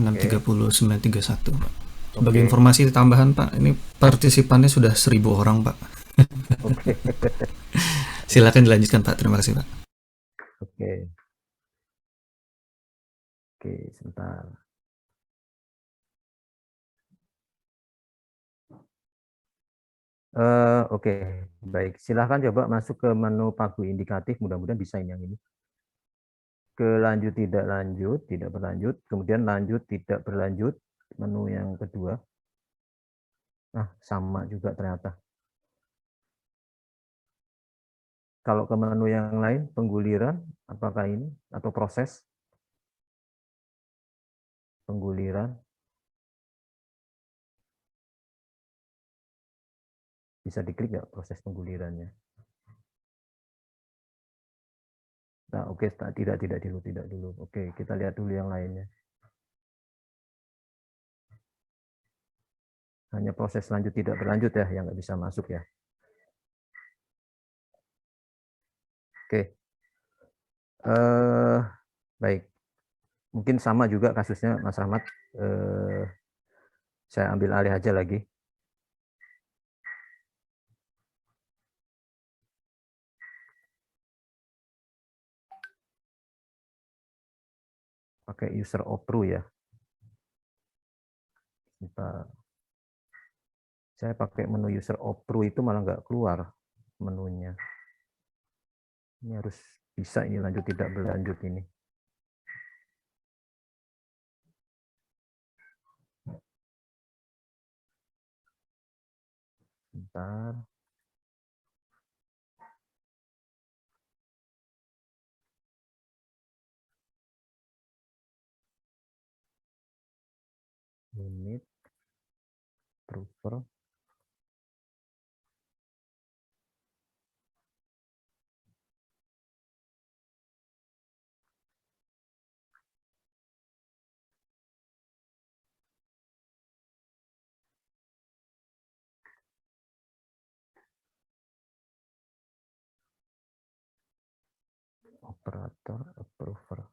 630-931, Pak. Sebagai Oke. informasi tambahan, Pak, ini partisipannya sudah 1.000 orang, Pak. Oke. Silakan dilanjutkan, Pak. Terima kasih, Pak. Oke. Oke, sebentar. Oke, baik. Silahkan coba masuk ke menu pagu indikatif. Mudah-mudahan bisa ini yang ini. Ke lanjut tidak berlanjut. Kemudian lanjut tidak berlanjut. Menu yang kedua. Nah, sama juga ternyata. Kalau ke menu yang lain, pengguliran, apakah ini? Atau proses? Pengguliran. Bisa diklik nggak proses penggulirannya? Nah, oke, tidak dulu. Oke, kita lihat dulu yang lainnya. Hanya proses lanjut tidak berlanjut ya, yang nggak bisa masuk ya. Oke, baik. Mungkin sama juga kasusnya, Mas Rahmat. Saya ambil alih aja lagi. Pakai user opru ya. Saya pakai menu user opru itu malah nggak keluar menunya. Ini harus bisa ini lanjut tidak berlanjut ini. Bentar. Unit prover. Operator approver.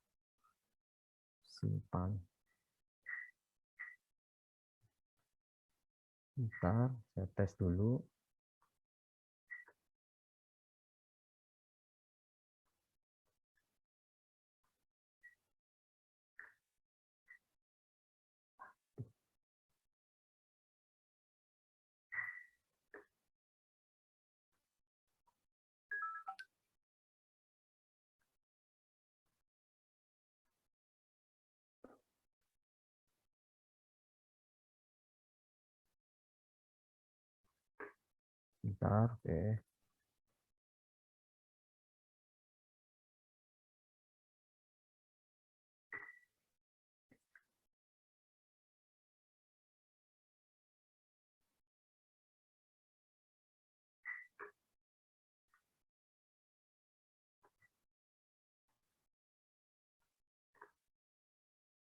Simpan. Bentar, saya tes dulu. Bentar, oke.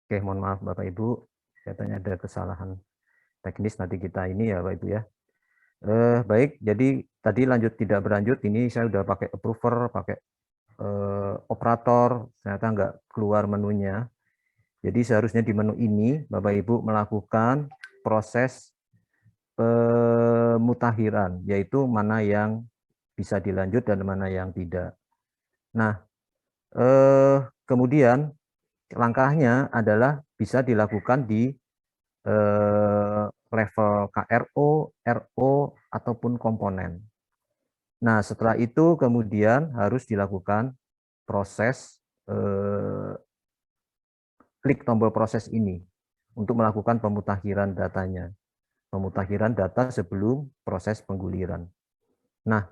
Oke, mohon maaf Bapak Ibu, katanya ada kesalahan teknis nanti kita ini ya Bapak Ibu ya. Baik, jadi tadi lanjut tidak berlanjut, ini saya udah pakai approver, pakai operator, ternyata nggak keluar menunya. Jadi seharusnya di menu ini Bapak Ibu melakukan proses pemutahiran, yaitu mana yang bisa dilanjut dan mana yang tidak. Nah, kemudian langkahnya adalah bisa dilakukan di level KRO, RO, ataupun komponen. Nah, setelah itu kemudian harus dilakukan proses klik tombol proses ini untuk melakukan pemutakhiran datanya. Pemutakhiran data sebelum proses pengguliran. Nah,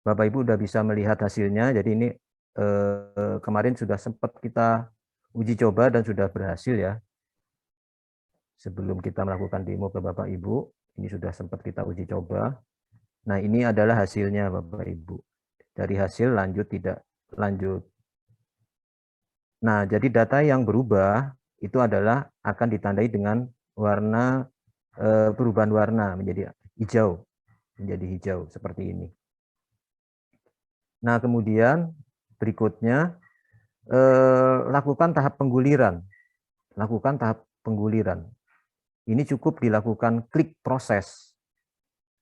Bapak Ibu sudah bisa melihat hasilnya. Jadi ini kemarin sudah sempat kita uji coba dan sudah berhasil ya. Sebelum kita melakukan demo ke Bapak Ibu, ini sudah sempat kita uji coba. Nah, ini adalah hasilnya Bapak Ibu. Dari hasil lanjut tidak lanjut. Nah, jadi data yang berubah itu adalah akan ditandai dengan warna perubahan warna menjadi hijau seperti ini. Nah, kemudian berikutnya lakukan tahap pengguliran. Lakukan tahap pengguliran. Ini cukup dilakukan klik proses.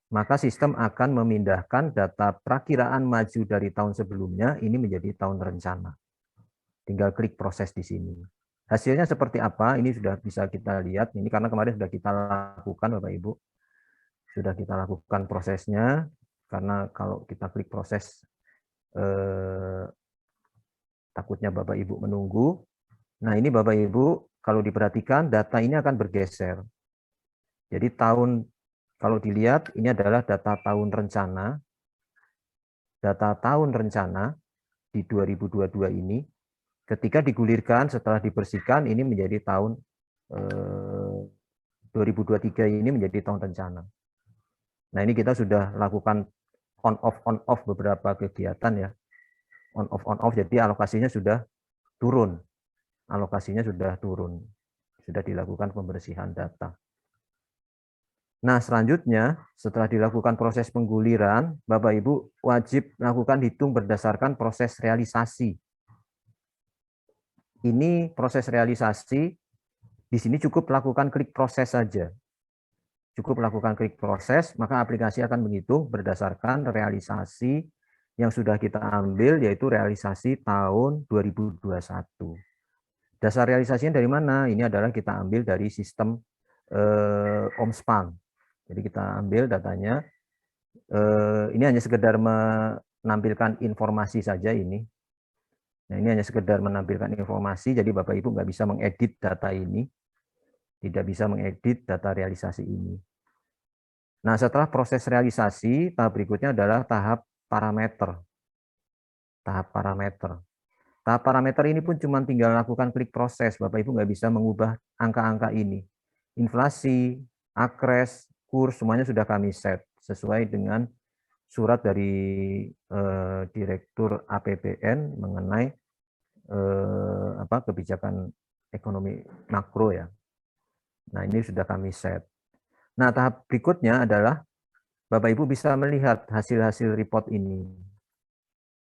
Maka sistem akan memindahkan data perakiraan maju dari tahun sebelumnya ini menjadi tahun rencana. Tinggal klik proses di sini. Hasilnya seperti apa? Ini sudah bisa kita lihat. Ini karena kemarin sudah kita lakukan, Bapak Ibu. Sudah kita lakukan prosesnya. Karena kalau kita klik proses, takutnya Bapak Ibu menunggu. Nah, ini Bapak Ibu, kalau diperhatikan data ini akan bergeser. Jadi kalau dilihat ini adalah data tahun rencana. Data tahun rencana di 2022 ini ketika digulirkan setelah dibersihkan ini menjadi tahun 2023 ini menjadi tahun rencana. Nah, ini kita sudah lakukan on off beberapa kegiatan ya. On off jadi alokasinya sudah turun. Alokasinya sudah turun. Sudah dilakukan pembersihan data. Nah, selanjutnya setelah dilakukan proses pengguliran, Bapak Ibu wajib melakukan hitung berdasarkan proses realisasi. Ini proses realisasi, di sini cukup lakukan klik proses saja. Cukup lakukan klik proses, maka aplikasi akan menghitung berdasarkan realisasi yang sudah kita ambil, yaitu realisasi tahun 2021. Dasar realisasinya dari mana? Ini adalah kita ambil dari sistem OMSPAN. Jadi kita ambil datanya. Ini hanya sekedar menampilkan informasi saja ini. Nah, ini hanya sekedar menampilkan informasi, jadi Bapak Ibu nggak bisa mengedit data ini. Tidak bisa mengedit data realisasi ini. Nah, setelah proses realisasi, tahap berikutnya adalah tahap parameter. Tahap parameter. Tahap parameter ini pun cuma tinggal lakukan klik proses. Bapak Ibu nggak bisa mengubah angka-angka ini. Inflasi, akres, kurs, semuanya sudah kami set sesuai dengan surat dari Direktur APBN mengenai kebijakan ekonomi makro ya. Nah, ini sudah kami set. Nah, tahap berikutnya adalah Bapak Ibu bisa melihat hasil-hasil report ini.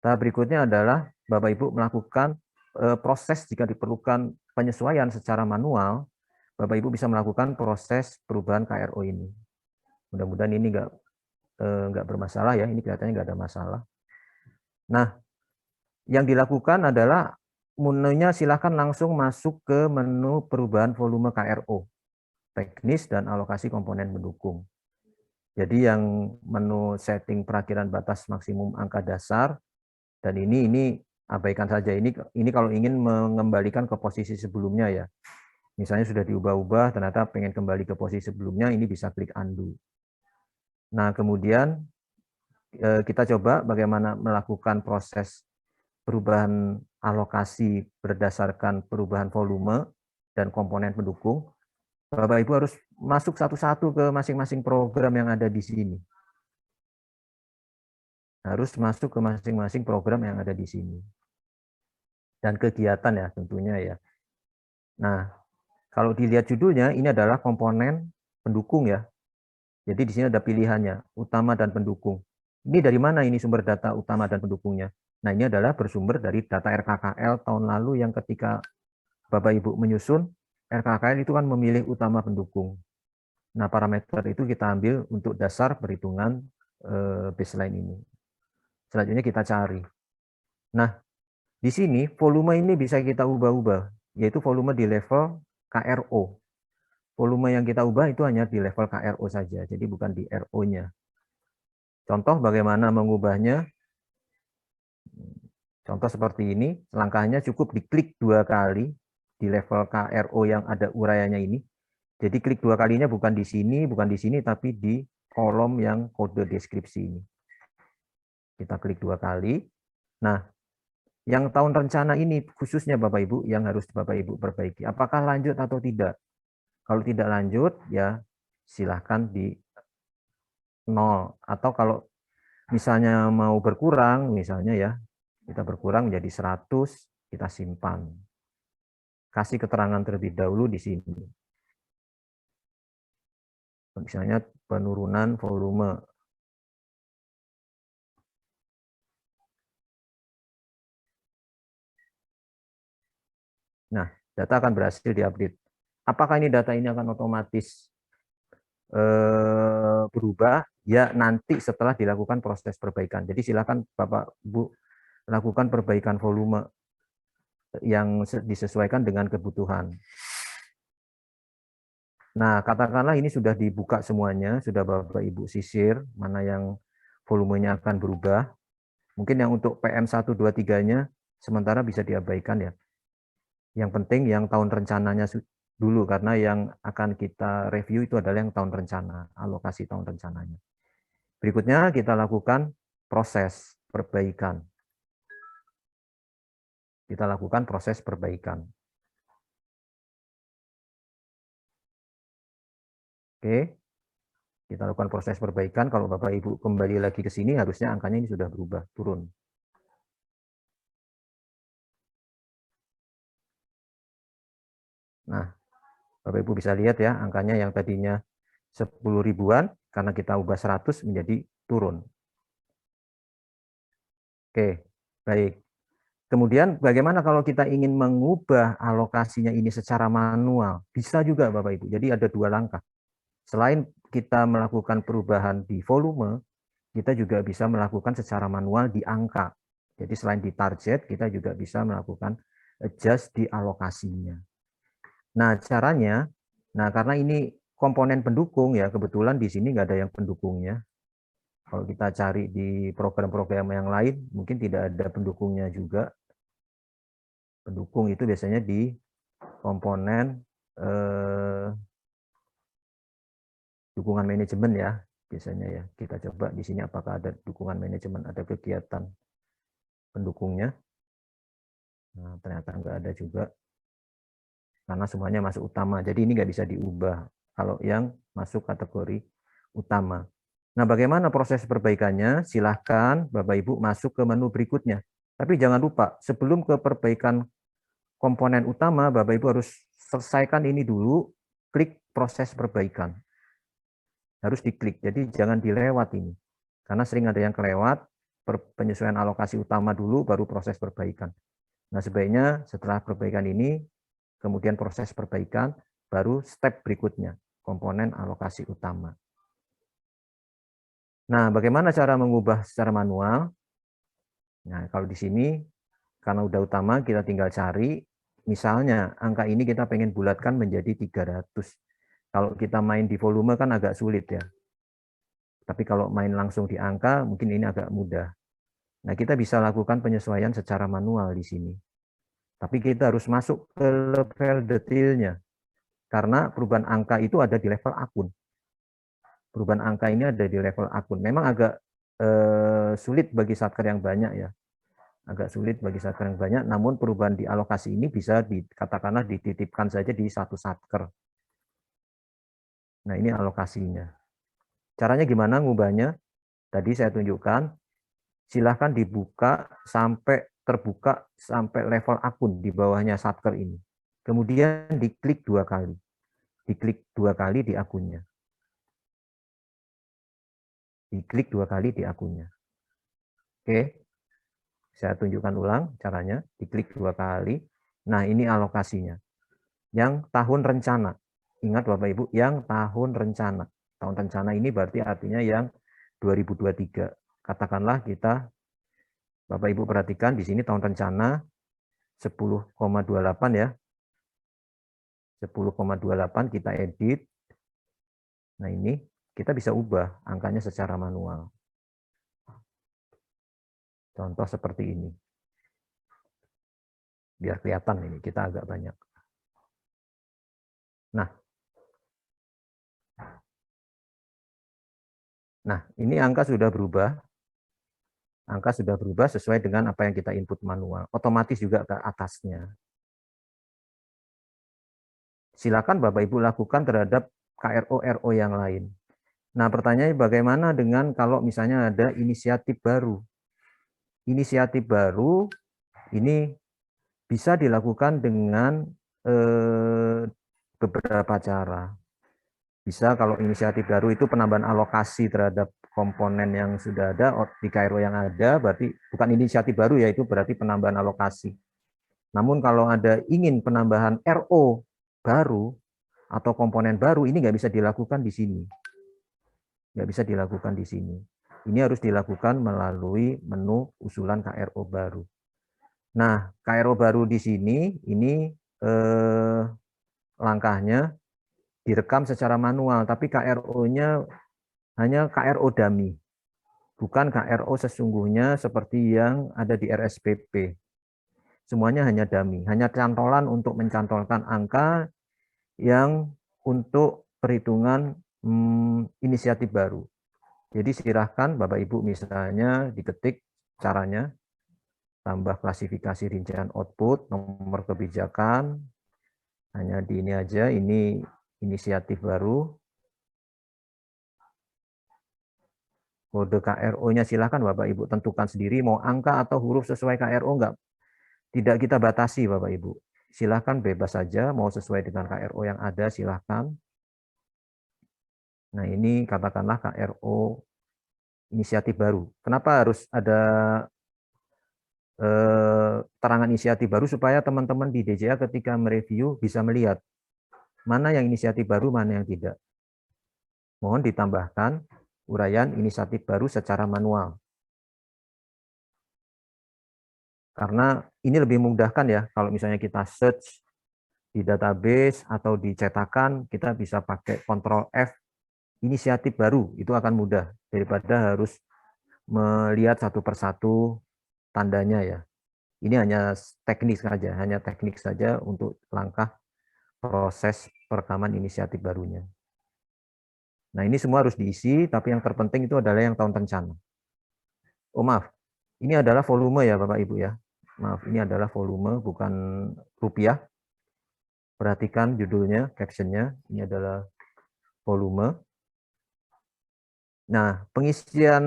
Tahap berikutnya adalah Bapak Ibu melakukan proses jika diperlukan penyesuaian secara manual, Bapak Ibu bisa melakukan proses perubahan KRO ini. Mudah-mudahan ini nggak bermasalah ya, ini kelihatannya nggak ada masalah. Nah, yang dilakukan adalah menunya silakan langsung masuk ke menu perubahan volume KRO, teknis dan alokasi komponen mendukung. Jadi yang menu setting perakhiran batas maksimum angka dasar, dan ini abaikan saja. Ini kalau ingin mengembalikan ke posisi sebelumnya ya. Misalnya sudah diubah-ubah, ternyata pengen kembali ke posisi sebelumnya, ini bisa klik undo. Nah, kemudian kita coba bagaimana melakukan proses perubahan alokasi berdasarkan perubahan volume dan komponen pendukung. Bapak Ibu harus masuk satu-satu ke masing-masing program yang ada di sini. Harus masuk ke masing-masing program yang ada di sini. Dan kegiatan ya tentunya ya. Nah, kalau dilihat judulnya, ini adalah komponen pendukung ya. Jadi di sini ada pilihannya, utama dan pendukung. Ini dari mana ini sumber data utama dan pendukungnya? Nah, ini adalah bersumber dari data RKKL tahun lalu yang ketika Bapak Ibu menyusun, RKKL itu kan memilih utama pendukung. Nah, parameter itu kita ambil untuk dasar perhitungan baseline ini. Selanjutnya kita cari. Nah, di sini volume ini bisa kita ubah-ubah, yaitu volume di level KRO. Volume yang kita ubah itu hanya di level KRO saja, jadi bukan di RO-nya. Contoh bagaimana mengubahnya. Contoh seperti ini, langkahnya cukup diklik 2 kali di level KRO yang ada uraiannya ini. Jadi klik 2 kalinya bukan di sini, tapi di kolom yang kode deskripsi ini. Kita klik 2 kali. Nah, yang tahun rencana ini khususnya Bapak Ibu yang harus Bapak Ibu perbaiki. Apakah lanjut atau tidak? Kalau tidak lanjut, ya silahkan di 0. Atau kalau misalnya mau berkurang, misalnya ya, kita berkurang menjadi 100, kita simpan. Kasih keterangan terlebih dahulu di sini. Misalnya penurunan volume. Nah, data akan berhasil diupdate. Apakah ini data ini akan otomatis berubah? Ya, nanti setelah dilakukan proses perbaikan. Jadi silakan Bapak Ibu lakukan perbaikan volume yang disesuaikan dengan kebutuhan. Nah, katakanlah ini sudah dibuka semuanya, sudah Bapak Ibu sisir mana yang volumenya akan berubah. Mungkin yang untuk PM123-nya sementara bisa diabaikan ya. Yang penting yang tahun rencananya dulu, karena yang akan kita review itu adalah yang tahun rencana, alokasi tahun rencananya. Berikutnya kita lakukan proses perbaikan. Kita lakukan proses perbaikan. Oke, kita lakukan proses perbaikan. Kalau Bapak Ibu kembali lagi ke sini, harusnya angkanya ini sudah berubah, turun. Nah, Bapak Ibu bisa lihat ya, angkanya yang tadinya 10 ribuan, karena kita ubah 100 menjadi turun. Oke, baik. Kemudian bagaimana kalau kita ingin mengubah alokasinya ini secara manual? Bisa juga Bapak Ibu. Jadi ada dua langkah. Selain kita melakukan perubahan di volume, kita juga bisa melakukan secara manual di angka. Jadi selain di target, kita juga bisa melakukan adjust di alokasinya. Nah, caranya, karena ini komponen pendukung ya, kebetulan di sini nggak ada yang pendukungnya. Kalau kita cari di program-program yang lain, mungkin tidak ada pendukungnya juga. Pendukung itu biasanya di komponen dukungan manajemen ya, biasanya ya. Kita coba di sini apakah ada dukungan manajemen, ada kegiatan pendukungnya. Nah, ternyata nggak ada juga, karena semuanya masuk utama. Jadi ini nggak bisa diubah kalau yang masuk kategori utama. Nah, bagaimana proses perbaikannya? Silahkan Bapak Ibu masuk ke menu berikutnya. Tapi jangan lupa, sebelum ke perbaikan komponen utama, Bapak Ibu harus selesaikan ini dulu, klik proses perbaikan. Harus diklik, jadi jangan dilewat ini. Karena sering ada yang kelewat, penyesuaian alokasi utama dulu, baru proses perbaikan. Nah, sebaiknya setelah perbaikan ini, kemudian proses perbaikan, baru step berikutnya, komponen alokasi utama. Nah, bagaimana cara mengubah secara manual? Nah, kalau di sini, karena udah utama, kita tinggal cari, misalnya angka ini kita pengen bulatkan menjadi 300. Kalau kita main di volume kan agak sulit ya. Tapi kalau main langsung di angka, mungkin ini agak mudah. Nah, kita bisa lakukan penyesuaian secara manual di sini. Tapi kita harus masuk ke level detailnya. Karena perubahan angka itu ada di level akun. Perubahan angka ini ada di level akun. Memang agak sulit bagi satker yang banyak ya. Agak sulit bagi satker yang banyak, namun perubahan di alokasi ini bisa dikatakanlah dititipkan saja di satu satker. Nah, ini alokasinya. Caranya gimana ngubahnya? Tadi saya tunjukkan, silahkan dibuka sampai terbuka sampai level akun di bawahnya satker ini. Kemudian diklik 2 kali. Diklik 2 kali di akunnya. Diklik 2 kali di akunnya. Oke. Saya tunjukkan ulang caranya. Diklik 2 kali. Nah, ini alokasinya. Yang tahun rencana. Ingat Bapak Ibu, yang tahun rencana. Tahun rencana ini berarti artinya yang 2023. Katakanlah kita, Bapak Ibu perhatikan di sini tahun rencana 10,28 ya. 10,28 kita edit. Nah, ini kita bisa ubah angkanya secara manual. Contoh seperti ini. Biar kelihatan ini, kita agak banyak. Nah, ini angka sudah berubah. Angka sudah berubah sesuai dengan apa yang kita input manual. Otomatis juga ke atasnya. Silakan Bapak Ibu lakukan terhadap KRO-RO yang lain. Nah, pertanyaannya bagaimana dengan kalau misalnya ada inisiatif baru? Inisiatif baru ini bisa dilakukan dengan beberapa cara. Bisa kalau inisiatif baru itu penambahan alokasi terhadap komponen yang sudah ada di KRO yang ada, berarti bukan inisiatif baru ya, itu berarti penambahan alokasi. Namun kalau ada ingin penambahan RO baru, atau komponen baru, ini nggak bisa dilakukan di sini. Nggak bisa dilakukan di sini. Ini harus dilakukan melalui menu usulan KRO baru. Nah, KRO baru di sini, ini langkahnya direkam secara manual, tapi KRO-nya hanya KRO dummy, bukan KRO sesungguhnya seperti yang ada di RSPP. Semuanya hanya dummy, hanya cantolan untuk mencantolkan angka yang untuk perhitungan inisiatif baru. Jadi silahkan Bapak Ibu misalnya diketik caranya, tambah klasifikasi rincian output, nomor kebijakan, hanya di ini aja, ini inisiatif baru. Kode KRO-nya silahkan Bapak Ibu tentukan sendiri, mau angka atau huruf sesuai KRO enggak. Tidak kita batasi Bapak Ibu. Silahkan bebas saja, mau sesuai dengan KRO yang ada silahkan. Nah ini katakanlah KRO inisiatif baru. Kenapa harus ada terangan inisiatif baru? Supaya teman-teman di DJA ketika mereview bisa melihat mana yang inisiatif baru, mana yang tidak. Mohon ditambahkan uraian inisiatif baru secara manual. Karena ini lebih memudahkan ya, kalau misalnya kita search di database atau di cetakan, kita bisa pakai Ctrl F inisiatif baru, itu akan mudah daripada harus melihat satu persatu tandanya ya. Ini hanya teknik saja untuk langkah proses perekaman inisiatif barunya. Nah ini semua harus diisi, tapi yang terpenting itu adalah yang tahun rencana. Oh maaf, ini adalah volume ya Bapak Ibu ya. Maaf, ini adalah volume bukan rupiah. Perhatikan judulnya, captionnya, ini adalah volume. Nah, pengisian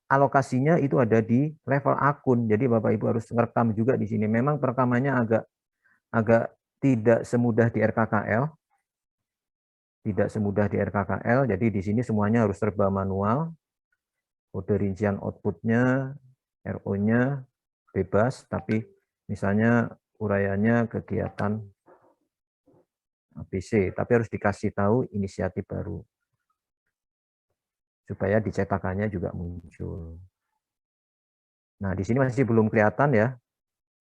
alokasinya itu ada di level akun. Jadi Bapak Ibu harus merekam juga di sini. Memang perekamannya agak tidak semudah di RKKL. Tidak semudah di RKKL. Jadi di sini semuanya harus serba manual. Kode rincian outputnya, RO-nya bebas, tapi misalnya uraiannya kegiatan ABC, tapi harus dikasih tahu inisiatif baru. Supaya dicetakannya juga muncul. Nah, di sini masih belum kelihatan ya.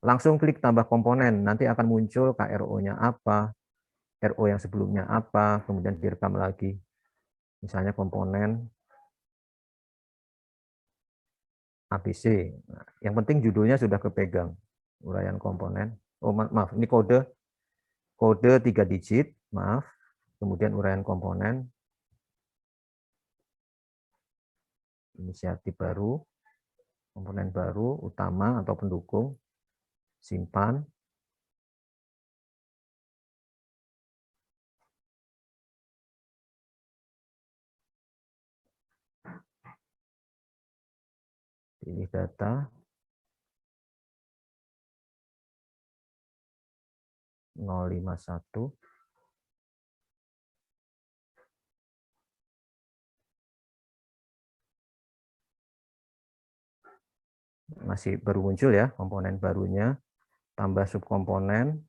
Langsung klik tambah komponen, nanti akan muncul KRO-nya apa, RO yang sebelumnya apa, kemudian direkam lagi. Misalnya komponen ABC. Nah, yang penting judulnya sudah kepegang. Uraian komponen. Oh, maaf, ini kode 3 digit, maaf. Kemudian uraian komponen. Inisiatif baru, komponen baru, utama atau pendukung, simpan. Pilih data. 051. Masih baru muncul ya komponen barunya, tambah subkomponen,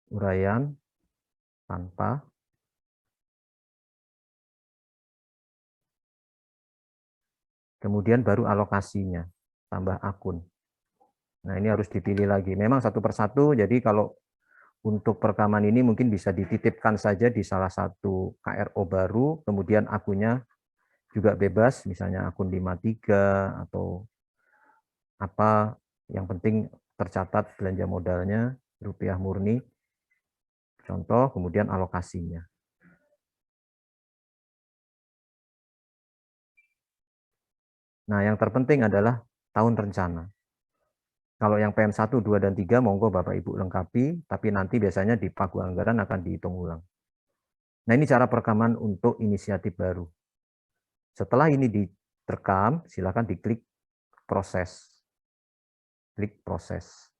uraian tanpa, kemudian baru alokasinya, tambah akun. Nah ini harus dipilih lagi, memang satu persatu, jadi kalau untuk perekaman ini mungkin bisa dititipkan saja di salah satu KRO baru, kemudian akunnya juga bebas, misalnya akun 53 atau apa, yang penting tercatat belanja modalnya, rupiah murni, contoh, kemudian alokasinya. Nah, yang terpenting adalah tahun rencana. Kalau yang PM1, 2, dan 3, monggo Bapak Ibu lengkapi, tapi nanti biasanya di pagu anggaran akan dihitung ulang. Nah, ini cara perekaman untuk inisiatif baru. Setelah ini direkam, silakan diklik proses. Klik proses.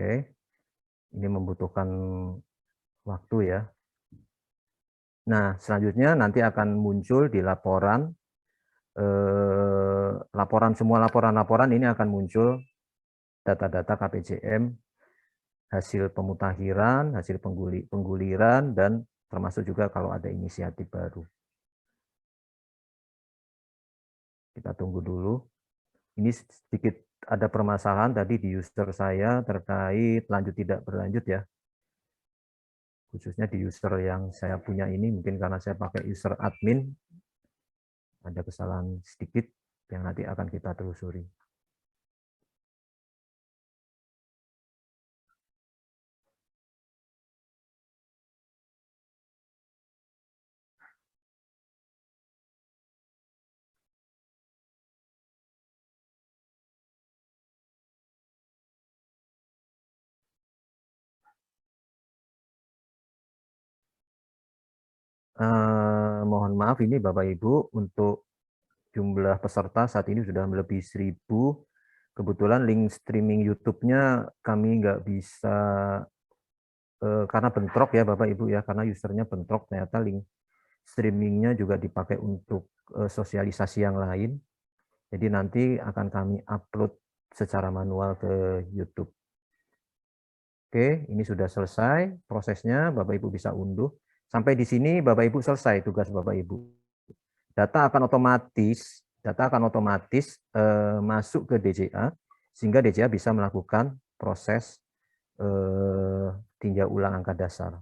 Oke, ini membutuhkan waktu ya. Nah, selanjutnya nanti akan muncul di laporan, semua laporan-laporan ini akan muncul data-data KPJM, hasil pemutakhiran, hasil pengguliran, dan termasuk juga kalau ada inisiatif baru. Kita tunggu dulu. Ini sedikit ada permasalahan tadi di user saya terkait lanjut tidak berlanjut ya. Khususnya di user yang saya punya ini, mungkin karena saya pakai user admin, ada kesalahan sedikit yang nanti akan kita telusuri. Mohon maaf ini Bapak Ibu, untuk jumlah peserta saat ini sudah melebihi 1000. Kebetulan link streaming YouTube-nya kami nggak bisa, karena bentrok ya Bapak Ibu ya, karena usernya bentrok, ternyata link streamingnya juga dipakai untuk sosialisasi yang lain. Jadi nanti akan kami upload secara manual ke YouTube. Oke, ini sudah selesai prosesnya, Bapak Ibu bisa unduh. Sampai di sini Bapak Ibu selesai tugas Bapak Ibu. Data akan otomatis masuk ke DJA, sehingga DJA bisa melakukan proses tinjau ulang angka dasar.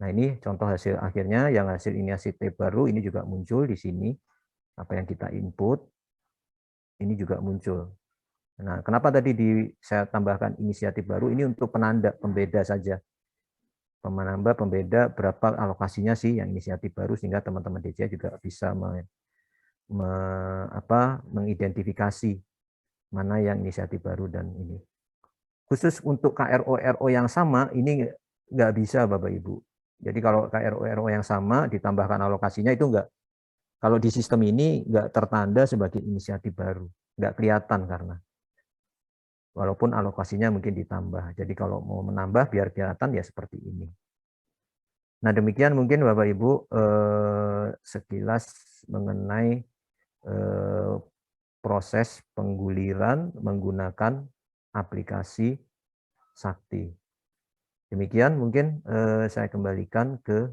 Nah, ini contoh hasil akhirnya, yang hasil inisiatif baru ini juga muncul di sini. Apa yang kita input, ini juga muncul. Nah, kenapa tadi saya tambahkan inisiatif baru, ini untuk penanda, pembeda saja. Menambah pembeda berapa alokasinya sih yang inisiatif baru, sehingga teman-teman DJA juga bisa mengidentifikasi mana yang inisiatif baru dan ini. Khusus untuk KRO-RO yang sama, ini nggak bisa Bapak Ibu. Jadi kalau KRO-RO yang sama ditambahkan alokasinya itu nggak, kalau di sistem ini nggak tertanda sebagai inisiatif baru, nggak kelihatan karena. Walaupun alokasinya mungkin ditambah. Jadi kalau mau menambah biar kelihatan ya seperti ini. Nah, demikian mungkin Bapak Ibu sekilas mengenai proses pengguliran menggunakan aplikasi Sakti. Demikian mungkin saya kembalikan ke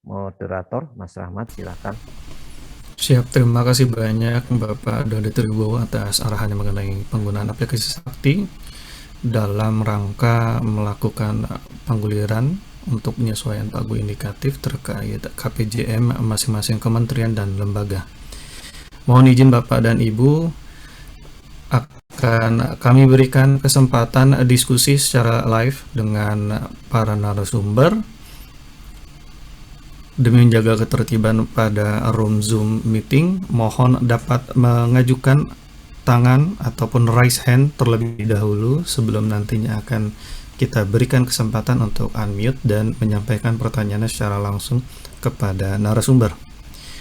moderator, Mas Rahmat, silakan. Siap, terima kasih banyak Bapak Dodi Tribowo atas arahannya mengenai penggunaan aplikasi Sakti dalam rangka melakukan pengguliran untuk penyesuaian pagu indikatif terkait KPJM masing-masing kementerian dan lembaga. Mohon izin Bapak dan Ibu, akan kami berikan kesempatan diskusi secara live dengan para narasumber demi menjaga ketertiban pada room Zoom meeting. Mohon dapat mengajukan tangan ataupun raise hand terlebih dahulu sebelum nantinya akan kita berikan kesempatan untuk unmute dan menyampaikan pertanyaannya secara langsung kepada narasumber.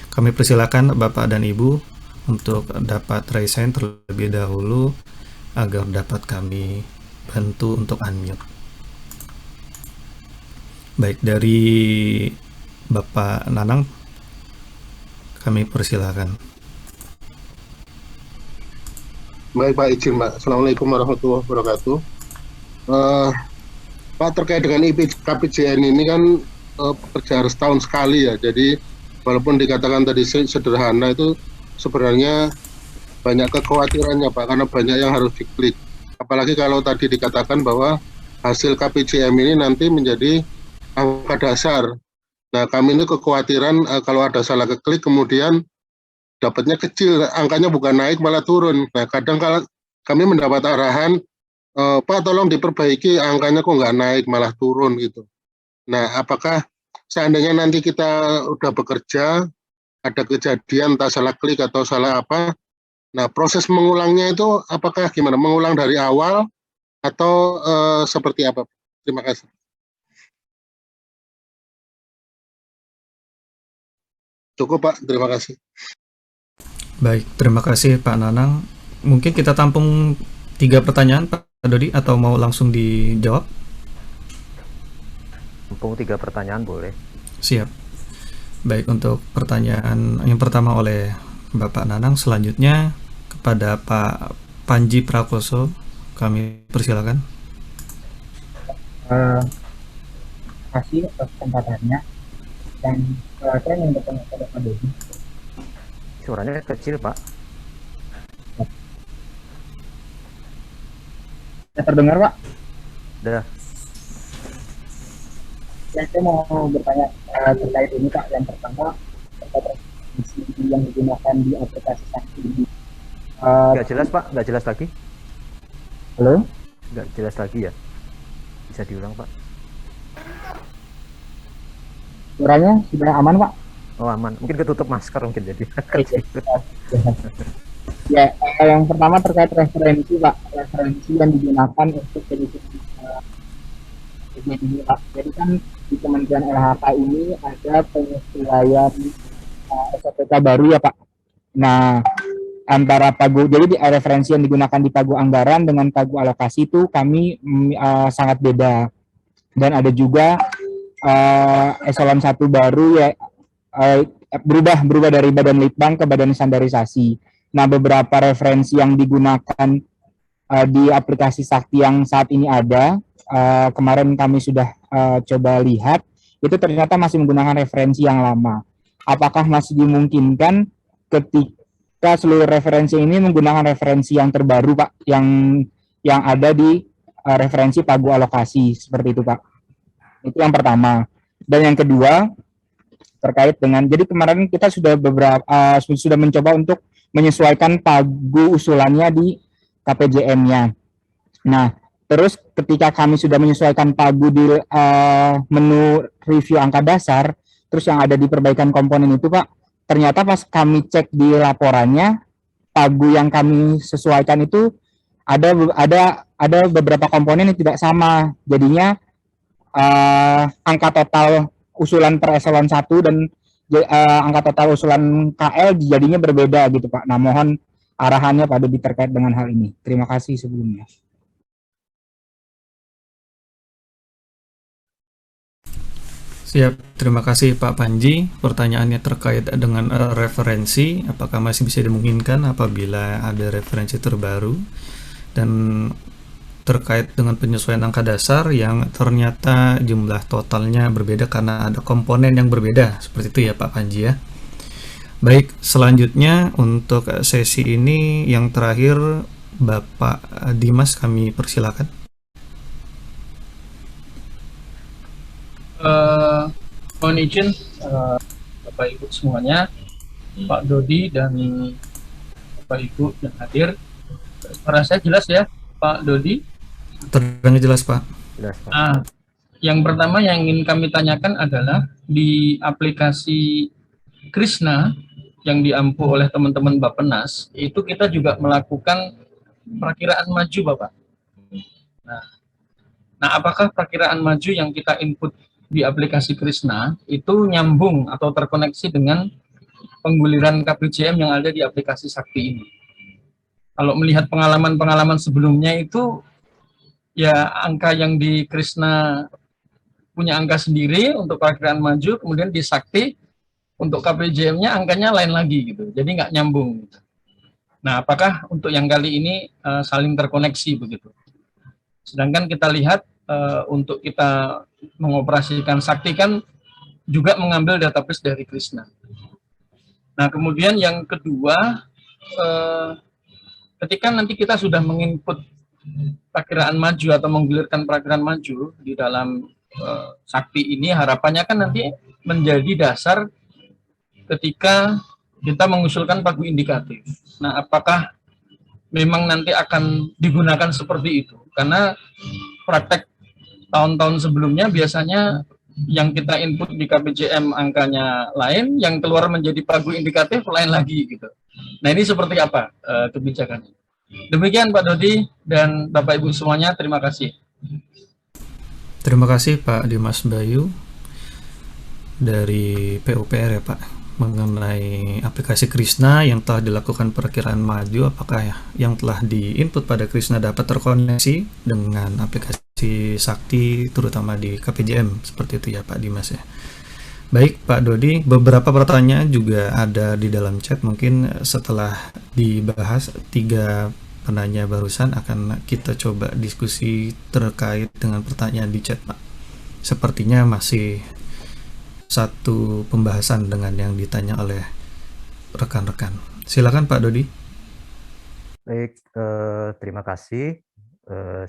Kami persilakan Bapak dan Ibu untuk dapat raise hand terlebih dahulu agar dapat kami bantu untuk unmute. Baik, dari Bapak Nanang, kami persilakan. Baik Pak, izin Pak. Assalamualaikum warahmatullahi wabarakatuh. Pak, terkait dengan KPJN ini kan pekerjaan setahun sekali ya. Jadi walaupun dikatakan tadi sederhana, itu sebenarnya banyak kekhawatirannya Pak, karena banyak yang harus diklik. Apalagi kalau tadi dikatakan bahwa hasil KPJM ini nanti menjadi angka dasar. Nah, kami ini kekhawatiran kalau ada salah keklik kemudian dapatnya kecil, angkanya bukan naik malah turun. Nah, kadang kalau kami mendapat arahan, Pak tolong diperbaiki, angkanya kok nggak naik malah turun gitu. Nah, apakah seandainya nanti kita udah bekerja, ada kejadian entah salah klik atau salah apa, nah proses mengulangnya itu apakah gimana? Mengulang dari awal atau seperti apa? Terima kasih. Cukup Pak, terima kasih. Baik, terima kasih Pak Nanang. Mungkin kita tampung 3 pertanyaan Pak Dodi, atau mau langsung dijawab? Mumpung 3 pertanyaan boleh. Siap. Baik, untuk pertanyaan yang pertama oleh Bapak Nanang, selanjutnya kepada Pak Panji Prakoso, kami persilakan. Terima kasih atas kesempatannya, dan saya ingin bertanya kepada Pak Dodi. Suaranya kecil, Pak. Saya terdengar, Pak? Dah. Ya, saya mau bertanya terkait ini, Pak. Yang pertama, terkait referensi yang digunakan di aplikasi Sakti ini. Nggak jelas, Pak. Nggak jelas lagi. Halo? Nggak jelas lagi ya. Bisa diulang, Pak. Suaranya sudah aman, Pak? Oh, aman. Mungkin ketutup masker mungkin jadi. Ya, yang pertama terkait referensi, Pak. Referensi yang digunakan untuk ini, Pak. Jadi kan di Kementerian LHK ini ada penyesuaian SOPK baru ya, Pak. Nah, antara pagu, jadi di referensi yang digunakan di pagu anggaran dengan pagu alokasi itu kami sangat beda. Dan ada juga eselon 1 baru ya, berubah dari Badan Litbang ke Badan Standarisasi. Nah, beberapa referensi yang digunakan di aplikasi Sakti yang saat ini ada, kemarin kami sudah coba lihat, itu ternyata masih menggunakan referensi yang lama. Apakah masih dimungkinkan ketika seluruh referensi ini menggunakan referensi yang terbaru, Pak, yang ada di referensi pagu alokasi, seperti itu, Pak. Itu yang pertama. Dan yang kedua, terkait dengan, jadi kemarin kita sudah sudah mencoba untuk menyesuaikan pagu usulannya di KPJM-nya. Nah, terus ketika kami sudah menyesuaikan pagu di menu review angka dasar, terus yang ada di perbaikan komponen itu, Pak, ternyata pas kami cek di laporannya, pagu yang kami sesuaikan itu ada beberapa komponen yang tidak sama. Jadinya angka total usulan per eselon 1 dan angka total usulan KL jadinya berbeda gitu, Pak. Nah, mohon arahannya pada terkait dengan hal ini. Terima kasih sebelumnya. Siap, terima kasih Pak Panji. Pertanyaannya terkait dengan referensi, apakah masih bisa dimungkinkan apabila ada referensi terbaru, dan terkait dengan penyesuaian angka dasar yang ternyata jumlah totalnya berbeda karena ada komponen yang berbeda, seperti itu ya Pak Panji ya. Baik, selanjutnya untuk sesi ini yang terakhir Bapak Dimas, kami persilakan. Mohon izin Bapak Ibu semuanya, Pak Dodi dan Bapak Ibu yang hadir. Suara saya jelas ya, Pak Dodi? Terdengar jelas, Pak. Jelas, Pak. Yang pertama yang ingin kami tanyakan adalah di aplikasi Krishna yang diampu oleh teman-teman Bappenas, itu kita juga melakukan perakiraan maju, Bapak. Nah, apakah perakiraan maju yang kita input di aplikasi Krishna itu nyambung atau terkoneksi dengan pengguliran KPJM yang ada di aplikasi Sakti ini? Kalau melihat pengalaman-pengalaman sebelumnya itu, ya angka yang di Krishna punya angka sendiri untuk perakiraan maju, kemudian di Sakti untuk KPJM-nya angkanya lain lagi gitu, jadi nggak nyambung. Nah, apakah untuk yang kali ini saling terkoneksi begitu? Sedangkan kita lihat untuk kita mengoperasikan Sakti kan juga mengambil database dari Krishna. Nah, kemudian yang kedua, ketika nanti kita sudah menginput perakiraan maju atau menggulirkan perakiraan maju di dalam Sakti ini, harapannya kan nanti menjadi dasar ketika kita mengusulkan pagu indikatif. Nah, apakah memang nanti akan digunakan seperti itu? Karena praktek tahun-tahun sebelumnya biasanya yang kita input di KPJM angkanya lain, yang keluar menjadi pagu indikatif lain lagi gitu. Nah, ini seperti apa kebijakannya? Demikian Pak Dodi dan Bapak Ibu semuanya, terima kasih. Terima kasih Pak Dimas Bayu dari PUPR ya Pak. mengenai aplikasi Krishna yang telah dilakukan perkiraan maju, apakah yang telah diinput pada Krishna dapat terkoneksi dengan aplikasi Sakti terutama di KPJM, seperti itu ya Pak Dimas ya. Baik Pak Dodi, beberapa pertanyaan juga ada di dalam chat, mungkin setelah dibahas 3 penanya barusan akan kita coba diskusi terkait dengan pertanyaan di chat Pak. Sepertinya masih satu pembahasan dengan yang ditanya oleh rekan-rekan. Silakan Pak Dodi. Baik, terima kasih.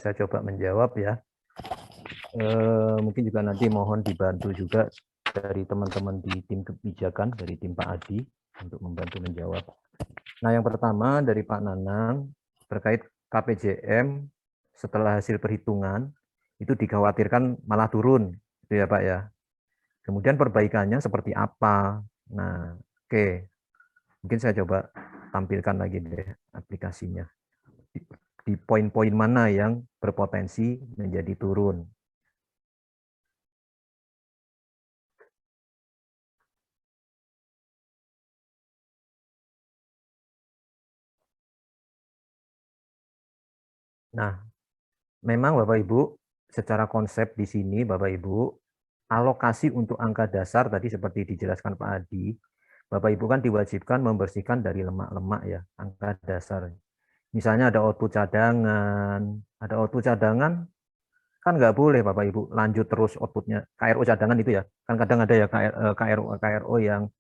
Saya coba menjawab ya. Mungkin juga nanti mohon dibantu juga dari teman-teman di tim kebijakan, dari tim Pak Adi, untuk membantu menjawab. Nah, yang pertama dari Pak Nanang, terkait KPJM setelah hasil perhitungan, itu dikhawatirkan malah turun, itu ya Pak ya. Kemudian perbaikannya seperti apa? Nah, oke. Mungkin saya coba tampilkan lagi deh aplikasinya. Di poin-poin mana yang berpotensi menjadi turun. Nah, memang Bapak Ibu, secara konsep di sini Bapak Ibu, alokasi untuk angka dasar tadi seperti dijelaskan Pak Adi, Bapak Ibu kan diwajibkan membersihkan dari lemak-lemak ya, angka dasar. Misalnya ada output cadangan, kan nggak boleh Bapak Ibu lanjut terus outputnya, KRO cadangan itu ya, kan kadang ada ya KRO yang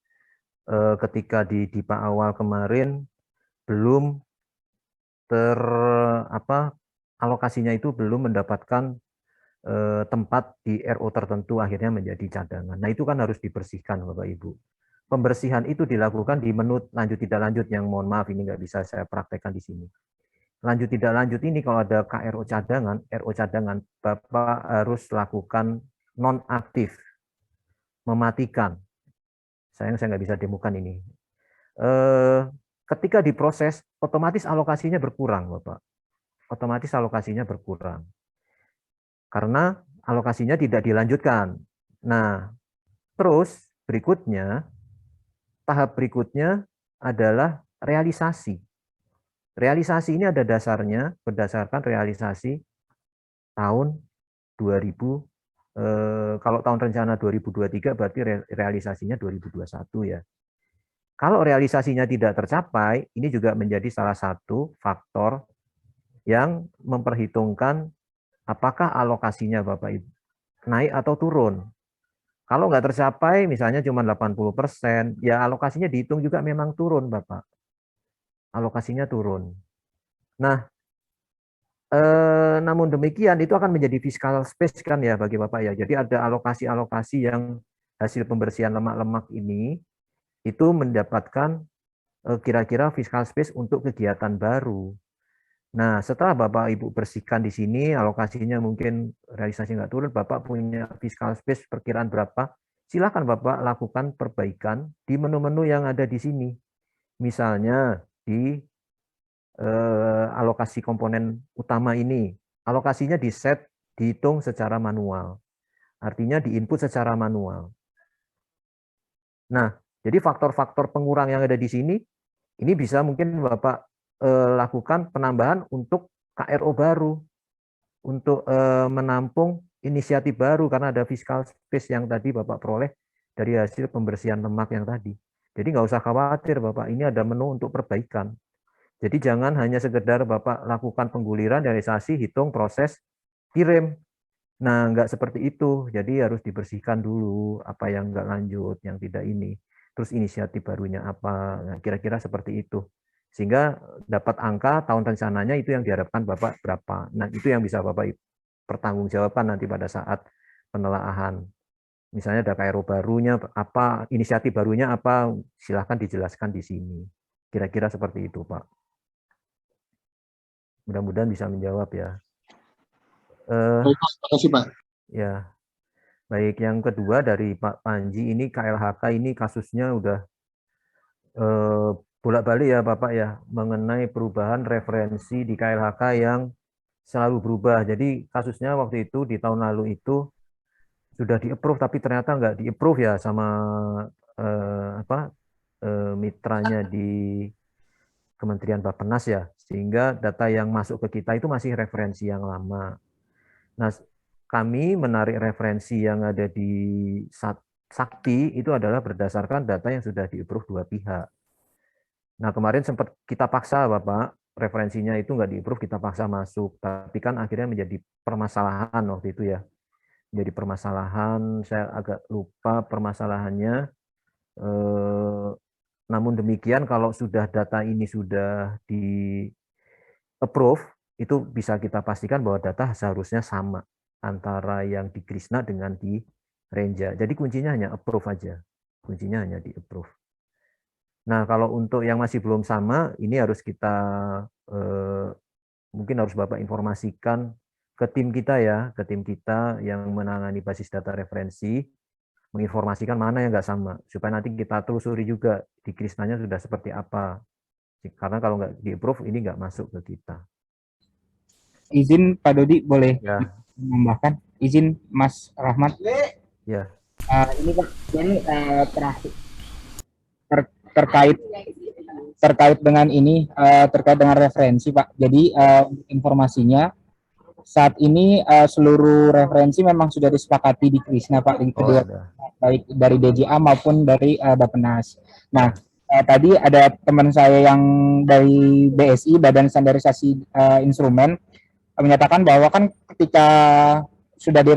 ketika di DIPA awal kemarin belum alokasinya itu belum mendapatkan tempat di RO tertentu, akhirnya menjadi cadangan. Nah, itu kan harus dibersihkan Bapak Ibu. Pembersihan itu dilakukan di menu lanjut tidak lanjut, yang mohon maaf ini nggak bisa saya praktekkan di sini. Lanjut tidak lanjut ini kalau ada KRO cadangan, RO cadangan, Bapak harus lakukan nonaktif, mematikan. Sayang saya nggak bisa demokan ini. Ketika diproses, otomatis alokasinya berkurang Bapak. Otomatis alokasinya berkurang. Karena alokasinya tidak dilanjutkan. Nah, terus berikutnya, tahap berikutnya adalah realisasi. Realisasi ini ada dasarnya berdasarkan realisasi tahun 2000, kalau tahun rencana 2023 berarti realisasinya 2021 ya. Kalau realisasinya tidak tercapai, ini juga menjadi salah satu faktor yang memperhitungkan apakah alokasinya Bapak Ibu naik atau turun. Kalau nggak tercapai, misalnya cuma 80%, ya alokasinya dihitung juga memang turun, Bapak. Alokasinya turun. Nah, namun demikian itu akan menjadi fiscal space kan ya bagi Bapak ya. Jadi ada alokasi-alokasi yang hasil pembersihan lemak-lemak ini itu mendapatkan kira-kira fiscal space untuk kegiatan baru. Nah, setelah Bapak Ibu bersihkan di sini, alokasinya mungkin realisasi nggak turun, Bapak punya fiscal space perkiraan berapa, silakan Bapak lakukan perbaikan di menu-menu yang ada di sini. Misalnya di alokasi komponen utama ini, alokasinya di set, dihitung secara manual. Artinya di input secara manual. Nah, jadi faktor-faktor pengurang yang ada di sini, ini bisa mungkin Bapak lakukan penambahan untuk KRO baru, untuk menampung inisiatif baru karena ada fiscal space yang tadi Bapak peroleh dari hasil pembersihan lemak yang tadi. Jadi nggak usah khawatir Bapak, ini ada menu untuk perbaikan. Jadi jangan hanya sekedar Bapak lakukan pengguliran, realisasi, hitung, proses, kirim. Nah, nggak seperti itu. Jadi harus dibersihkan dulu apa yang nggak lanjut, yang tidak ini. Terus inisiatif barunya apa, nah, kira-kira seperti itu. Sehingga dapat angka tahun rencananya itu yang diharapkan Bapak berapa. Nah, itu yang bisa Bapak pertanggungjawabkan nanti pada saat penelaahan. Misalnya ada KRO barunya apa, inisiatif barunya apa, silahkan dijelaskan di sini. Kira-kira seperti itu, Pak. Mudah-mudahan bisa menjawab ya. Terima kasih, Pak. Ya, baik. Yang kedua dari Pak Panji, ini KLHK ini kasusnya udah bolak-balik ya Bapak ya, mengenai perubahan referensi di KLHK yang selalu berubah. Jadi kasusnya waktu itu di tahun lalu itu sudah di-approve tapi ternyata nggak di-approve ya sama mitranya di Kementerian Bappenas ya, sehingga data yang masuk ke kita itu masih referensi yang lama. Nah, kami menarik referensi yang ada di Sakti itu adalah berdasarkan data yang sudah di-approve dua pihak. Nah, kemarin sempat kita paksa, Bapak, referensinya itu nggak di-approve, kita paksa masuk. Tapi kan akhirnya menjadi permasalahan waktu itu ya. Jadi permasalahan, saya agak lupa permasalahannya. Namun demikian, kalau sudah data ini sudah di-approve, itu bisa kita pastikan bahwa data seharusnya sama antara yang di Krishna dengan di Renja. Jadi kuncinya hanya approve aja. Kuncinya hanya di approve. Nah, kalau untuk yang masih belum sama, ini harus kita mungkin harus Bapak informasikan ke tim kita ya, ke tim kita yang menangani basis data referensi, menginformasikan mana yang nggak sama, supaya nanti kita telusuri juga di Krisnanya sudah seperti apa. Karena kalau nggak di approve, ini nggak masuk ke kita. Izin Pak Dodi boleh Ya. menambahkan? Izin Mas Rahmat. Ya. Ini Pak, ini terakhir terkait dengan ini, terkait dengan referensi Pak. Jadi informasinya saat ini seluruh referensi memang sudah disepakati di Krishna Pak, di kedua baik dari DJA maupun dari Bappenas. Nah, tadi ada teman saya yang dari BSI, Badan Standarisasi Instrumen, menyatakan bahwa kan ketika sudah di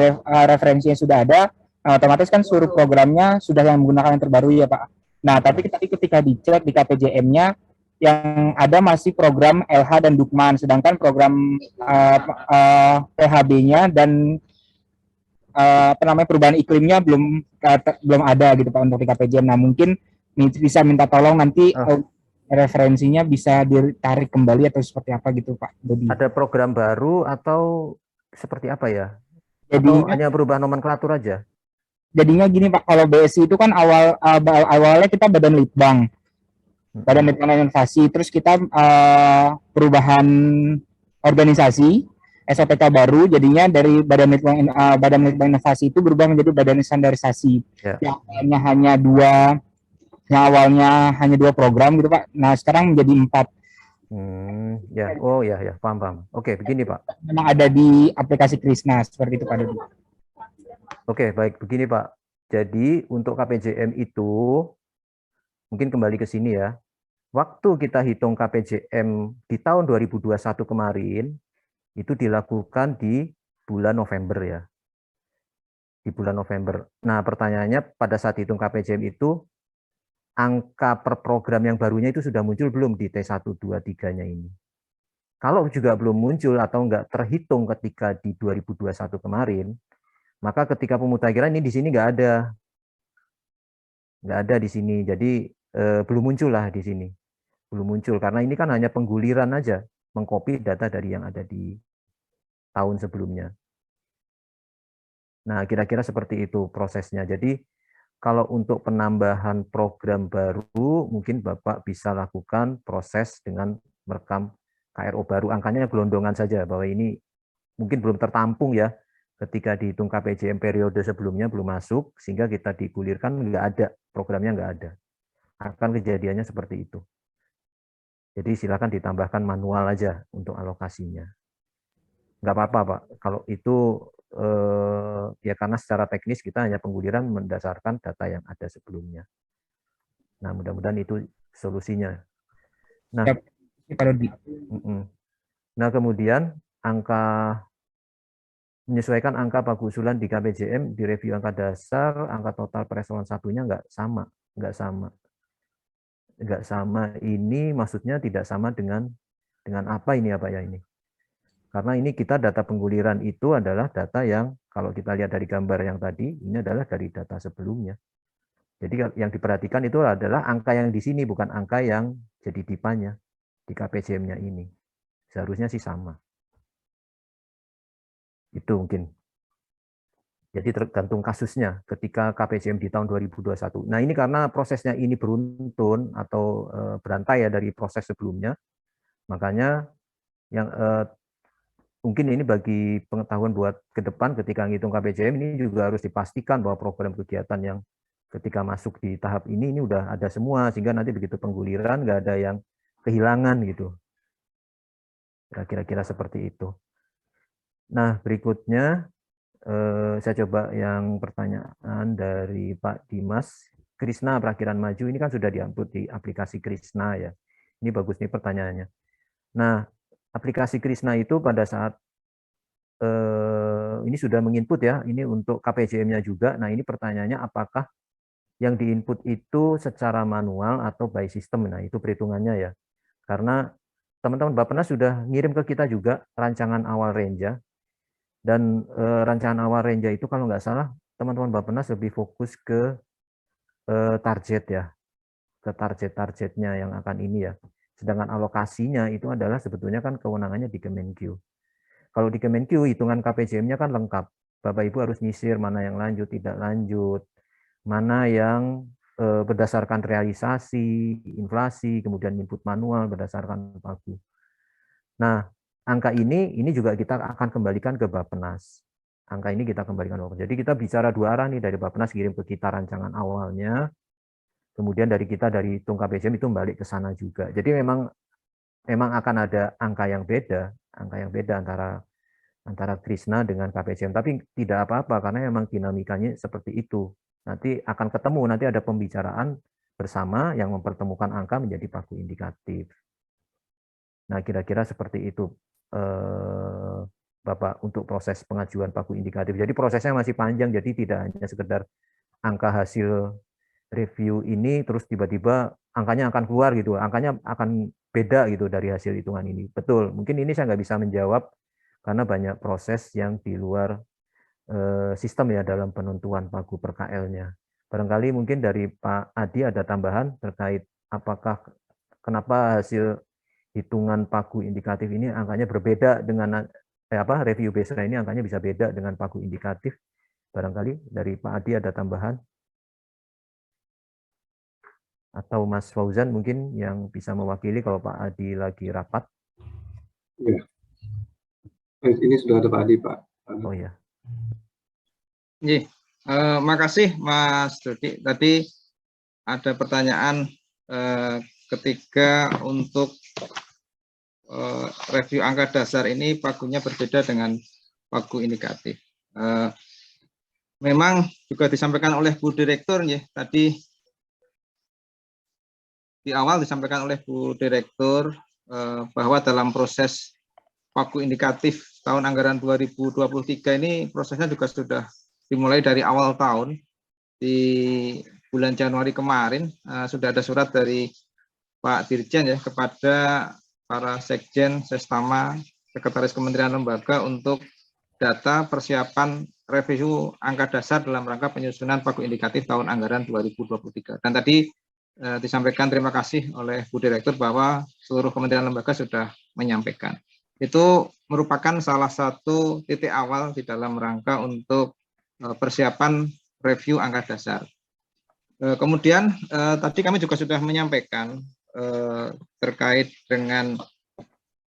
referensinya sudah ada, otomatis kan seluruh programnya sudah yang menggunakan yang terbaru ya Pak. Nah, tapi ketika dicek di KPJM-nya yang ada masih program LH dan Dukman, sedangkan program PHB-nya dan perubahan iklimnya belum ada gitu Pak untuk di KPJM. Nah, mungkin bisa minta tolong nanti referensinya bisa ditarik kembali atau seperti apa gitu Pak Dodi. Ada program baru atau seperti apa ya? Jadinya, atau hanya perubahan nomenklatur aja? Jadinya gini Pak, kalau BSI itu kan awalnya kita Badan Litbang Inovasi, terus kita perubahan organisasi SOPK baru, jadinya dari Badan Litbang Inovasi itu berubah menjadi Badan Standarisasi yang awalnya hanya dua program gitu Pak. Nah sekarang menjadi 4. Ya, paham. Oke, begini Pak. Memang ada di aplikasi Krishna seperti itu Pak Dodi. Oke, baik, begini Pak. Jadi untuk KPJM itu mungkin kembali ke sini ya. Waktu kita hitung KPJM di tahun 2021 kemarin itu dilakukan di bulan November ya. Di bulan November. Nah, pertanyaannya pada saat hitung KPJM itu angka per program yang barunya itu sudah muncul belum di T123-nya ini? Kalau juga belum muncul atau enggak terhitung ketika di 2021 kemarin, maka ketika pemutakhiran ini di sini enggak ada di sini. Jadi belum muncul lah di sini. Belum muncul karena ini kan hanya pengguliran aja, mengcopy data dari yang ada di tahun sebelumnya. Nah, kira-kira seperti itu prosesnya. Jadi kalau untuk penambahan program baru, mungkin Bapak bisa lakukan proses dengan merekam KRO baru. Angkanya gelondongan saja, bahwa ini mungkin belum tertampung ya, ketika dihitung KPJM periode sebelumnya belum masuk, sehingga kita digulirkan nggak ada, programnya nggak ada. Akan kejadiannya seperti itu. Jadi silakan ditambahkan manual aja untuk alokasinya. Nggak apa-apa Pak, kalau itu ya karena secara teknis kita hanya pengguliran mendasarkan data yang ada sebelumnya. Nah, mudah-mudahan itu solusinya. Nah, kemudian menyesuaikan angka pagu usulan di KPJM, di review angka dasar, angka total per eselon 1-nya nggak sama. Ini maksudnya tidak sama dengan apa ini ya Pak ya ini? Karena ini kita data pengguliran itu adalah data yang kalau kita lihat dari gambar yang tadi, ini adalah dari data sebelumnya. Jadi yang diperhatikan itu adalah angka yang di sini, bukan angka yang jadi DIPA-nya di KPJM-nya ini. Seharusnya sih sama. Itu mungkin. Jadi tergantung kasusnya ketika KPJM di tahun 2021. Nah ini karena prosesnya ini beruntun atau berantai ya dari proses sebelumnya, makanya yang mungkin ini bagi pengetahuan buat ke depan ketika ngitung KPJM ini juga harus dipastikan bahwa program kegiatan yang ketika masuk di tahap ini udah ada semua, sehingga nanti begitu pengguliran nggak ada yang kehilangan gitu. Kira-kira seperti itu. Nah, berikutnya saya coba yang pertanyaan dari Pak Dimas. Krisna Prakiraan Maju ini kan sudah di-upload di aplikasi Krisna ya. Ini bagus nih pertanyaannya. Nah, aplikasi Krisna itu pada saat ini sudah menginput ya, ini untuk KPJM-nya juga. Nah, ini pertanyaannya apakah yang diinput itu secara manual atau by system? Nah, itu perhitungannya ya. Karena teman-teman Bappenas sudah ngirim ke kita juga rancangan awal Renja. Dan rancangan awal Renja itu kalau nggak salah, teman-teman Bappenas lebih fokus ke target ya, ke target-targetnya yang akan ini ya. Sedangkan alokasinya itu adalah sebetulnya kan kewenangannya di Kemenkyu. Kalau di Kemenkyu hitungan KPJM-nya kan lengkap. Bapak Ibu harus nyisir mana yang lanjut, tidak lanjut, mana yang berdasarkan realisasi, inflasi, kemudian input manual berdasarkan pagu. Nah, angka ini juga kita akan kembalikan ke Bappenas. Angka ini kita kembalikan ke Bappenas. Jadi kita bicara dua arah nih, dari Bappenas kirim ke kita rancangan awalnya, kemudian dari kita dari hitung KPJM itu balik ke sana juga. Jadi memang akan ada angka yang beda antara Krisna dengan KPJM, tapi tidak apa-apa karena memang dinamikanya seperti itu. Nanti akan ketemu, nanti ada pembicaraan bersama yang mempertemukan angka menjadi pagu indikatif. Nah, kira-kira seperti itu Bapak untuk proses pengajuan pagu indikatif. Jadi prosesnya masih panjang, jadi tidak hanya sekedar angka hasil review ini terus tiba-tiba angkanya akan keluar gitu, angkanya akan beda gitu dari hasil hitungan ini. Betul, mungkin ini saya nggak bisa menjawab karena banyak proses yang di luar sistem ya dalam penentuan pagu per KL-nya. Barangkali mungkin dari Pak Adi ada tambahan terkait apakah kenapa hasil hitungan pagu indikatif ini angkanya berbeda dengan review baseline ini angkanya bisa beda dengan pagu indikatif. Barangkali dari Pak Adi ada tambahan. Atau Mas Fauzan mungkin yang bisa mewakili kalau Pak Adi lagi rapat. Ya. Ini sudah ada Pak Adi, Pak. Oh ya. Makasih Mas Dodi. Tadi ada pertanyaan ketika untuk review angka dasar ini pagunya berbeda dengan pagu indikatif. Memang juga disampaikan oleh Bu Direktur ya, tadi di awal disampaikan oleh Bu Direktur bahwa dalam proses pagu indikatif tahun anggaran 2023 ini prosesnya juga sudah dimulai dari awal tahun. Di bulan Januari kemarin sudah ada surat dari Pak Dirjen ya kepada para sekjen, sestama, sekretaris kementerian lembaga untuk data persiapan review angka dasar dalam rangka penyusunan pagu indikatif tahun anggaran 2023. Dan tadi disampaikan terima kasih oleh Bu Direktur bahwa seluruh kementerian lembaga sudah menyampaikan. Itu merupakan salah satu titik awal di dalam rangka untuk persiapan review angka dasar. Kemudian tadi kami juga sudah menyampaikan terkait dengan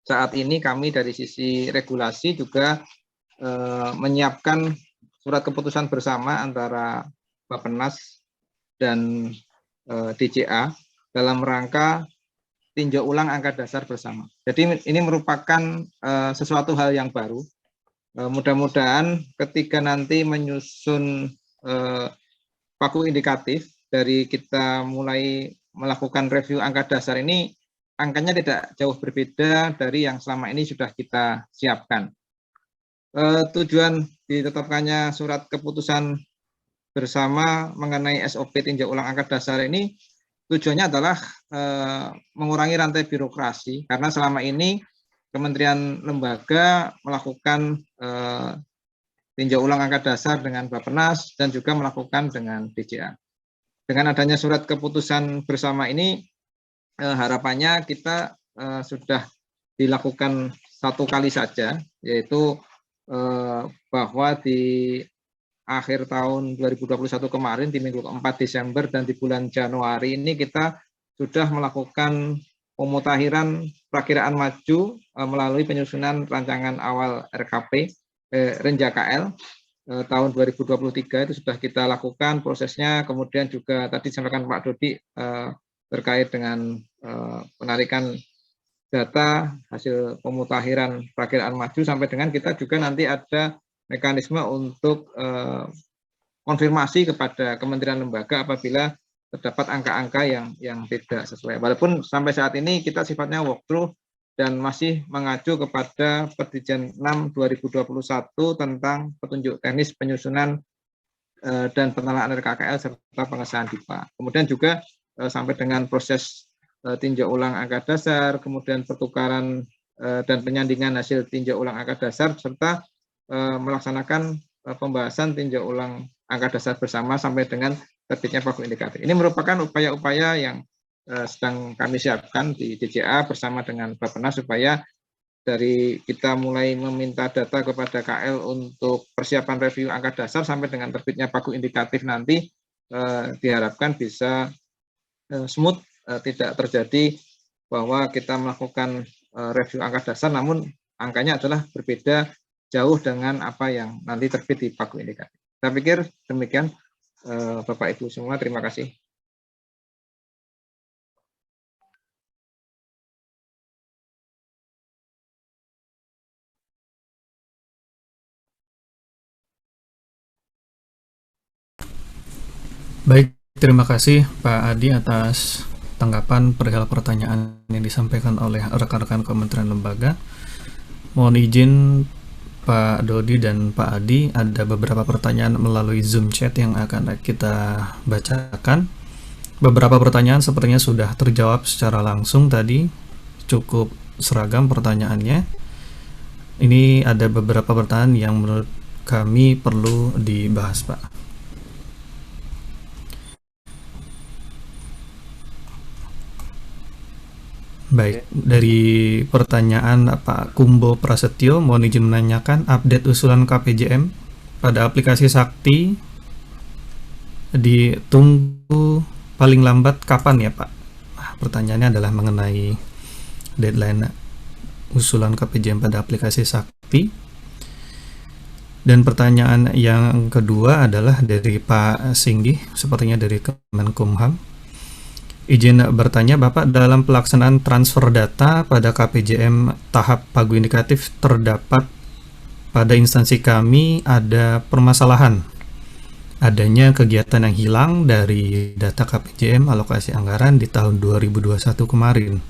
saat ini kami dari sisi regulasi juga menyiapkan surat keputusan bersama antara Bappenas dan DJA dalam rangka tinjau ulang angka dasar bersama. Jadi ini merupakan sesuatu hal yang baru. Mudah-mudahan ketika nanti menyusun pagu indikatif dari kita mulai melakukan review angka dasar ini, angkanya tidak jauh berbeda dari yang selama ini sudah kita siapkan. Tujuan ditetapkannya surat keputusan bersama mengenai SOP tinjau ulang angka dasar ini tujuannya adalah mengurangi rantai birokrasi, karena selama ini kementerian lembaga melakukan tinjau ulang angka dasar dengan Bappenas dan juga melakukan dengan DJA. Dengan adanya surat keputusan bersama ini, harapannya kita sudah dilakukan satu kali saja, yaitu bahwa di akhir tahun 2021 kemarin di minggu ke-4 Desember dan di bulan Januari ini kita sudah melakukan pemutahiran perakiraan maju melalui penyusunan rancangan awal RKP Renja KL tahun 2023 itu sudah kita lakukan prosesnya. Kemudian juga tadi disampaikan Pak Dodi terkait dengan penarikan data hasil pemutakhiran perakiraan maju, sampai dengan kita juga nanti ada mekanisme untuk konfirmasi kepada kementerian lembaga apabila terdapat angka-angka yang tidak sesuai. Walaupun sampai saat ini kita sifatnya walkthrough dan masih mengacu kepada Perdijen 6 2021 tentang petunjuk teknis penyusunan dan penalaan RKKL serta pengesahan DIPA. Kemudian juga sampai dengan proses tinjau ulang angka dasar, kemudian pertukaran dan penyandingan hasil tinjau ulang angka dasar, serta melaksanakan pembahasan tinjau ulang angka dasar bersama sampai dengan terbitnya pagu indikatif. Ini merupakan upaya-upaya yang sedang kami siapkan di DJA bersama dengan Bappenas, supaya dari kita mulai meminta data kepada KL untuk persiapan review angka dasar sampai dengan terbitnya pagu indikatif nanti diharapkan bisa smooth, tidak terjadi bahwa kita melakukan review angka dasar namun angkanya adalah berbeda jauh dengan apa yang nanti terbit di pagu indikatif. Saya pikir demikian Bapak Ibu semua, terima kasih. Baik, terima kasih Pak Adi atas tanggapan perihal pertanyaan yang disampaikan oleh rekan-rekan Kementerian Lembaga. Mohon izin Pak Dodi dan Pak Adi, ada beberapa pertanyaan melalui Zoom chat yang akan kita bacakan. Beberapa pertanyaan sepertinya sudah terjawab secara langsung tadi, cukup seragam pertanyaannya. Ini ada beberapa pertanyaan yang menurut kami perlu dibahas, Pak. Baik, dari pertanyaan Pak Kumbo Prasetyo, mohon izin menanyakan update usulan KPJM pada aplikasi Sakti ditunggu paling lambat kapan ya Pak? Nah, pertanyaannya adalah mengenai deadline usulan KPJM pada aplikasi Sakti. Dan pertanyaan yang kedua adalah dari Pak Singgi, sepertinya dari Kemenkumham. Izin bertanya Bapak, dalam pelaksanaan transfer data pada KPJM tahap pagu indikatif terdapat pada instansi kami ada permasalahan adanya kegiatan yang hilang dari data KPJM alokasi anggaran di tahun 2021 kemarin.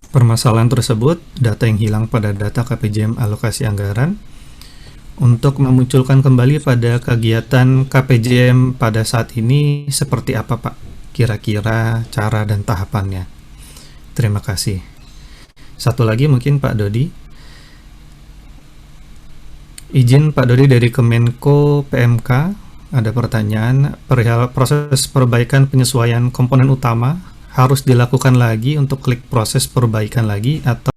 Permasalahan tersebut, data yang hilang pada data KPJM alokasi anggaran, untuk memunculkan kembali pada kegiatan KPJM pada saat ini seperti apa Pak? Kira-kira cara dan tahapannya. Terima kasih. Satu lagi mungkin Pak Dodi. Izin Pak Dodi dari Kemenko PMK, ada pertanyaan perihal proses perbaikan penyesuaian komponen utama harus dilakukan lagi untuk klik proses perbaikan lagi atau